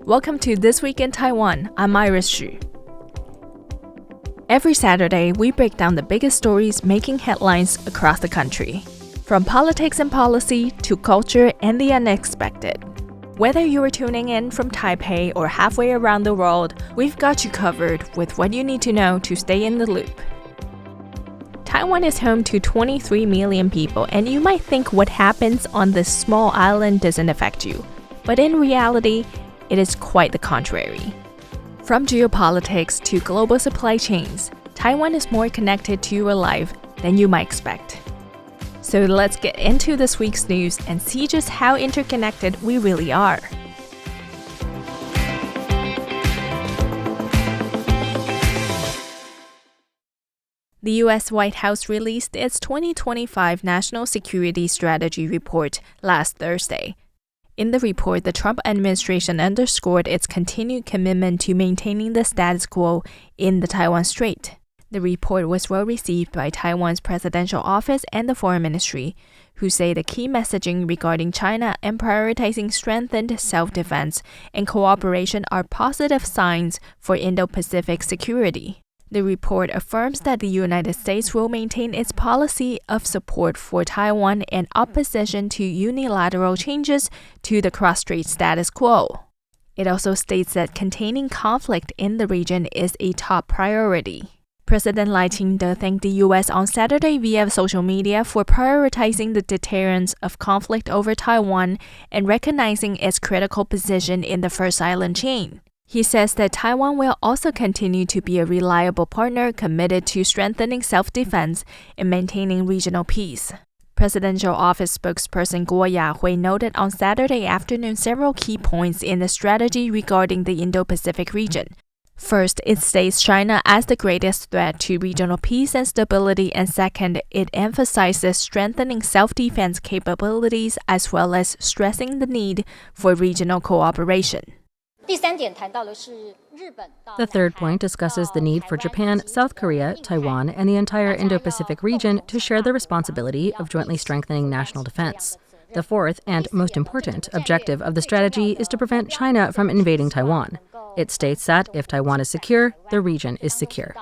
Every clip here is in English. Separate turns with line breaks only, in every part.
Welcome to This Week in Taiwan. I'm Iris Xu. Every Saturday, we break down the biggest stories making headlines across the country. From politics and policy to culture and the unexpected. Whether you are tuning in from Taipei or halfway around the world, we've got you covered with what you need to know to stay in the loop. Taiwan is home to 23 million people, and you might think what happens on this small island doesn't affect you. But in reality, it is quite the contrary. From geopolitics to global supply chains, Taiwan is more connected to your life than you might expect. So let's get into this week's news and see just how interconnected we really are. The U.S. White House released its 2025 National Security Strategy Report last Thursday. In the report, the Trump administration underscored its continued commitment to maintaining the status quo in the Taiwan Strait. The report was well received by Taiwan's presidential office and the foreign ministry, who say the key messaging regarding China and prioritizing strengthened self-defense and cooperation are positive signs for Indo-Pacific security. The report affirms that the United States will maintain its policy of support for Taiwan and opposition to unilateral changes to the cross-strait status quo. It also states that containing conflict in the region is a top priority. President Lai Ching-te thanked the U.S. on Saturday via social media for prioritizing the deterrence of conflict over Taiwan and recognizing its critical position in the first island chain. He says that Taiwan will also continue to be a reliable partner committed to strengthening self-defense and maintaining regional peace. Presidential Office spokesperson Guo Yahui noted on Saturday afternoon several key points in the strategy regarding the Indo-Pacific region. First, it states China as the greatest threat to regional peace and stability, and second, it emphasizes strengthening self-defense capabilities as well as stressing the need for regional cooperation.
The third point discusses the need for Japan, South Korea, Taiwan, and the entire Indo-Pacific region to share the responsibility of jointly strengthening national defense. The fourth, and most important, objective of the strategy is to prevent China from invading Taiwan. It states that if Taiwan is secure, the region is secure.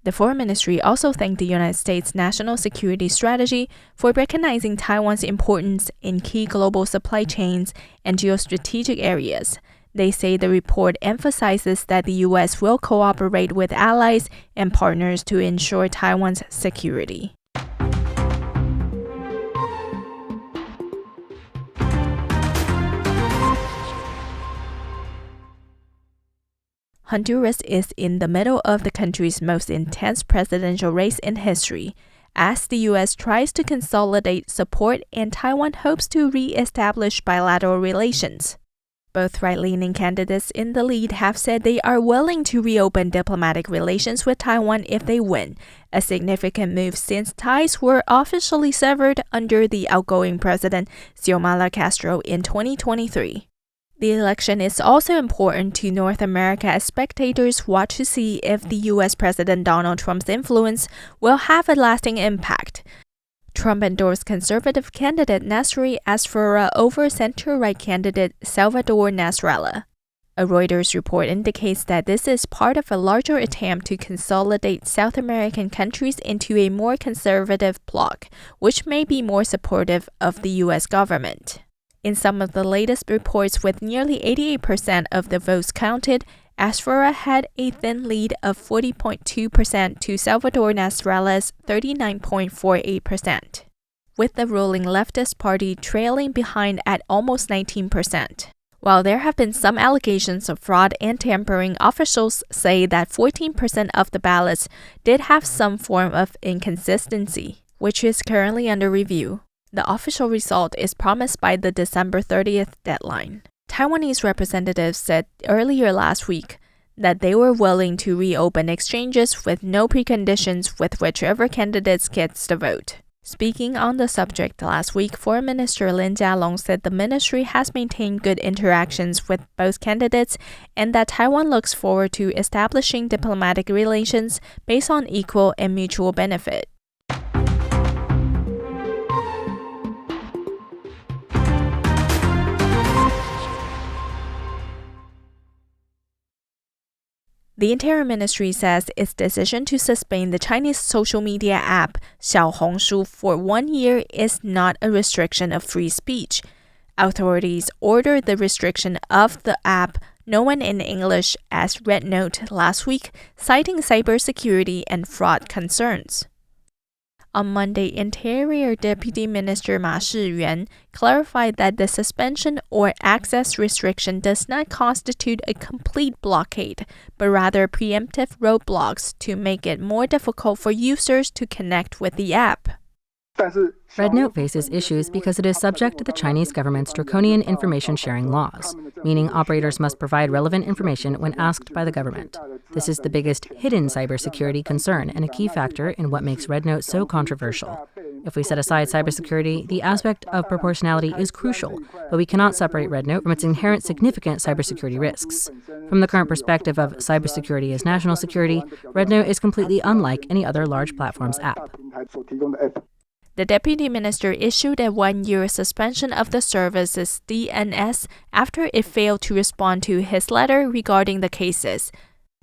The Foreign Ministry also thanked the United States National Security Strategy for recognizing Taiwan's importance in key global supply chains and geostrategic areas. They say the report emphasizes that the U.S. will cooperate with allies and partners to ensure Taiwan's security. Honduras is in the middle of the country's most intense presidential race in history, as the U.S. tries to consolidate support and Taiwan hopes to re-establish bilateral relations. Both right-leaning candidates in the lead have said they are willing to reopen diplomatic relations with Taiwan if they win, a significant move since ties were officially severed under the outgoing president Xiomara Castro in 2023. The election is also important to North America as spectators watch to see if the U.S. President Donald Trump's influence will have a lasting impact. Trump endorsed conservative candidate Nasri Asfura over center-right candidate Salvador Nasrallah. A Reuters report indicates that this is part of a larger attempt to consolidate South American countries into a more conservative bloc, which may be more supportive of the U.S. government. In some of the latest reports, with nearly 88% of the votes counted, Asfura had a thin lead of 40.2% to Salvador Nasrallah's 39.48%, with the ruling leftist party trailing behind at almost 19%. While there have been some allegations of fraud and tampering, officials say that 14% of the ballots did have some form of inconsistency, which is currently under review. The official result is promised by the December 30th deadline. Taiwanese representatives said earlier last week that they were willing to reopen exchanges with no preconditions with whichever candidate gets the vote. Speaking on the subject last week, Foreign Minister Lin Jialong said the ministry has maintained good interactions with both candidates and that Taiwan looks forward to establishing diplomatic relations based on equal and mutual benefit. The Interior Ministry says its decision to suspend the Chinese social media app Xiaohongshu for 1 year is not a restriction of free speech. Authorities ordered the restriction of the app, known in English as Red Note, last week, citing cybersecurity and fraud concerns. On Monday, Interior Deputy Minister Ma Shiyuan clarified that the suspension or access restriction does not constitute a complete blockade, but rather preemptive roadblocks to make it more difficult for users to connect with the app.
Red Note faces issues because it is subject to the Chinese government's draconian information sharing laws, meaning operators must provide relevant information when asked by the government. This is the biggest hidden cybersecurity concern and a key factor in what makes Red Note so controversial. If we set aside cybersecurity, the aspect of proportionality is crucial, but we cannot separate Red Note from its inherent significant cybersecurity risks. From the current perspective of cybersecurity as national security, Red Note is completely unlike any other large platform's app.
The Deputy Minister issued a 1-year suspension of the service's DNS after it failed to respond to his letter regarding the cases.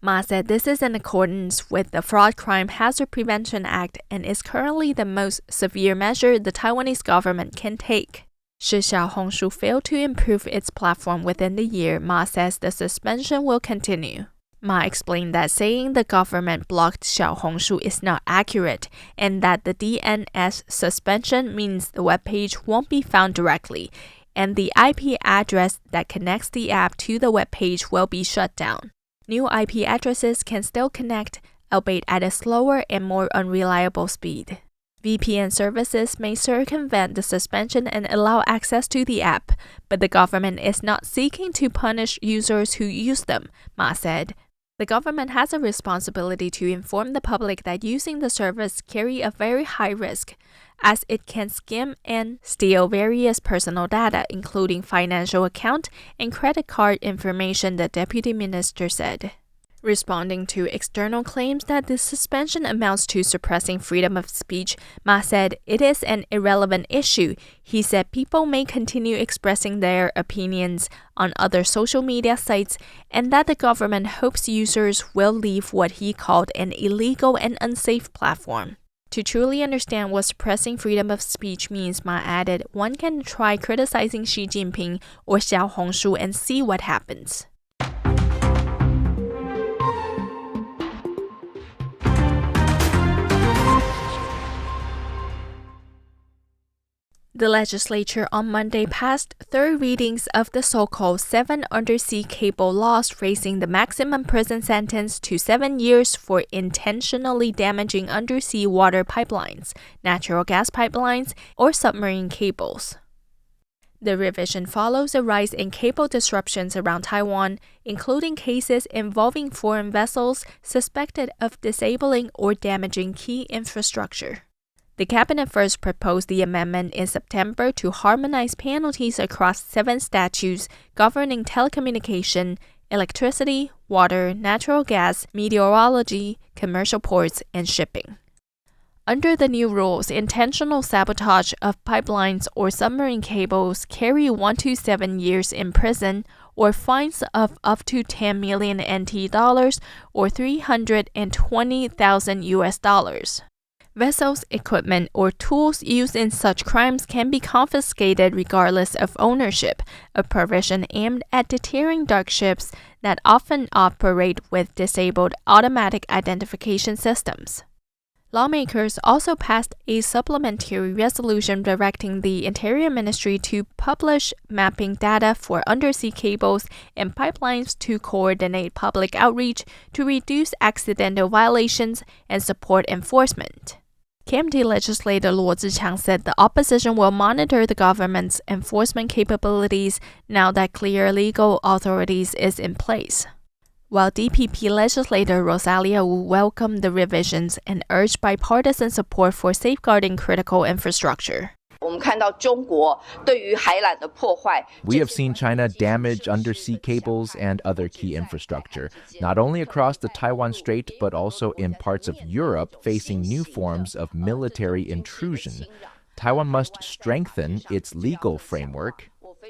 Ma said this is in accordance with the Fraud Crime Hazard Prevention Act and is currently the most severe measure the Taiwanese government can take. Should Xiaohongshu fail to improve its platform within the year, Ma says the suspension will continue. Ma explained that saying the government blocked Xiaohongshu is not accurate and that the DNS suspension means the webpage won't be found directly and the IP address that connects the app to the webpage will be shut down. New IP addresses can still connect, albeit at a slower and more unreliable speed. VPN services may circumvent the suspension and allow access to the app, but the government is not seeking to punish users who use them, Ma said. The government has a responsibility to inform the public that using the service carry a very high risk, as it can skim and steal various personal data, including financial account and credit card information, the Deputy Minister said. Responding to external claims that the suspension amounts to suppressing freedom of speech, Ma said it is an irrelevant issue. He said people may continue expressing their opinions on other social media sites and that the government hopes users will leave what he called an illegal and unsafe platform. To truly understand what suppressing freedom of speech means, Ma added, one can try criticizing Xi Jinping or Xiaohongshu and see what happens. The legislature on Monday passed third readings of the so-called 7 undersea cable laws, raising the maximum prison sentence to 7 years for intentionally damaging undersea water pipelines, natural gas pipelines, or submarine cables. The revision follows a rise in cable disruptions around Taiwan, including cases involving foreign vessels suspected of disabling or damaging key infrastructure. The cabinet first proposed the amendment in September to harmonize penalties across 7 statutes governing telecommunication, electricity, water, natural gas, meteorology, commercial ports, and shipping. Under the new rules, intentional sabotage of pipelines or submarine cables carry 1 to 7 years in prison or fines of up to 10 million NT dollars or 320,000 US dollars. Vessels, equipment, or tools used in such crimes can be confiscated regardless of ownership, a provision aimed at deterring dark ships that often operate with disabled automatic identification systems. Lawmakers also passed a supplementary resolution directing the Interior Ministry to publish mapping data for undersea cables and pipelines to coordinate public outreach to reduce accidental violations and support enforcement. KMT legislator Luo Ziqiang said the opposition will monitor the government's enforcement capabilities now that clear legal authorities is in place. While DPP legislator Rosalia Wu welcomed the revisions and urged bipartisan support for safeguarding critical infrastructure.
We have seen China damage undersea cables and other key infrastructure, not only across the Taiwan Strait, but also in parts of Europe facing new forms of military intrusion. Taiwan must strengthen its legal framework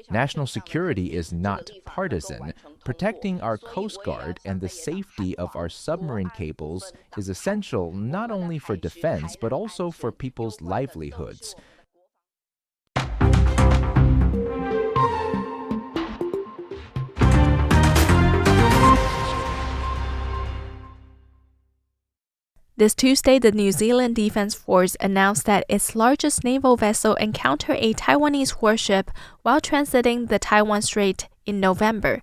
National security is not partisan. Protecting our Coast Guard and the safety of our submarine cables is essential not only for defense but also for people's livelihoods.
This Tuesday, the New Zealand Defence Force announced that its largest naval vessel encountered a Taiwanese warship while transiting the Taiwan Strait in November,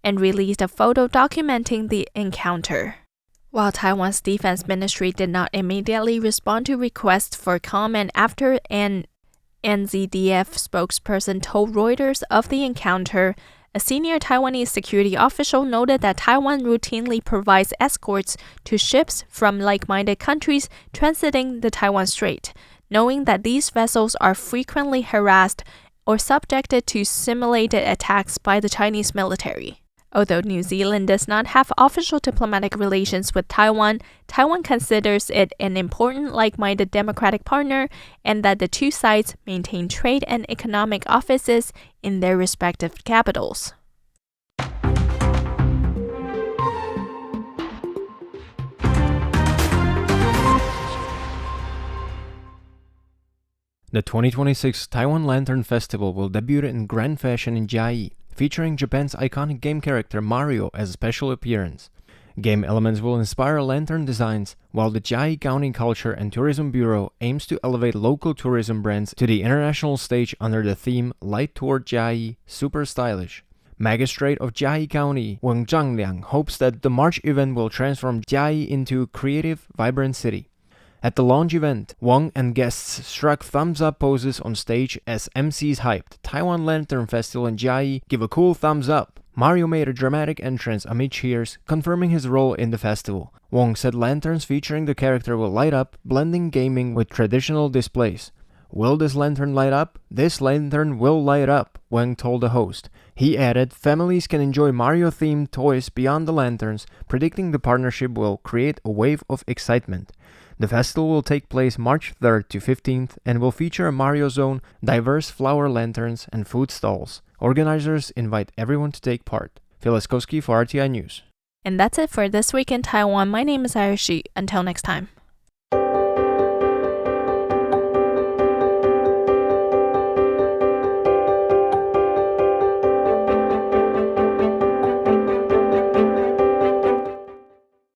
and released a photo documenting the encounter. While Taiwan's defense ministry did not immediately respond to requests for comment after an NZDF spokesperson told Reuters of the encounter, a senior Taiwanese security official noted that Taiwan routinely provides escorts to ships from like-minded countries transiting the Taiwan Strait, knowing that these vessels are frequently harassed or subjected to simulated attacks by the Chinese military. Although New Zealand does not have official diplomatic relations with Taiwan, Taiwan considers it an important like-minded democratic partner and that the two sides maintain trade and economic offices in their respective capitals.
The 2026 Taiwan Lantern Festival will debut in grand fashion in Chiayi, featuring Japan's iconic game character Mario as a special appearance. Game elements will inspire lantern designs, while the Chiayi County Culture and Tourism Bureau aims to elevate local tourism brands to the international stage under the theme Light Toward Chiayi, Super Stylish. Magistrate of Chiayi County, Wang Zhangliang, hopes that the March event will transform Chiayi into a creative, vibrant city. At the launch event, Wang and guests struck thumbs-up poses on stage as MCs hyped Taiwan Lantern Festival in Chiayi give a cool thumbs up. Mario made a dramatic entrance amid cheers, confirming his role in the festival. Wang said lanterns featuring the character will light up, blending gaming with traditional displays. Will this lantern light up? This lantern will light up, Wang told the host. He added, families can enjoy Mario-themed toys beyond the lanterns, predicting the partnership will create a wave of excitement. The festival will take place March 3rd to 15th and will feature a Mario Zone, diverse flower lanterns, and food stalls. Organizers invite everyone to take part. Phil Eskowski for RTI News.
And that's it for This Week in Taiwan. My name is Irishi. Until next time.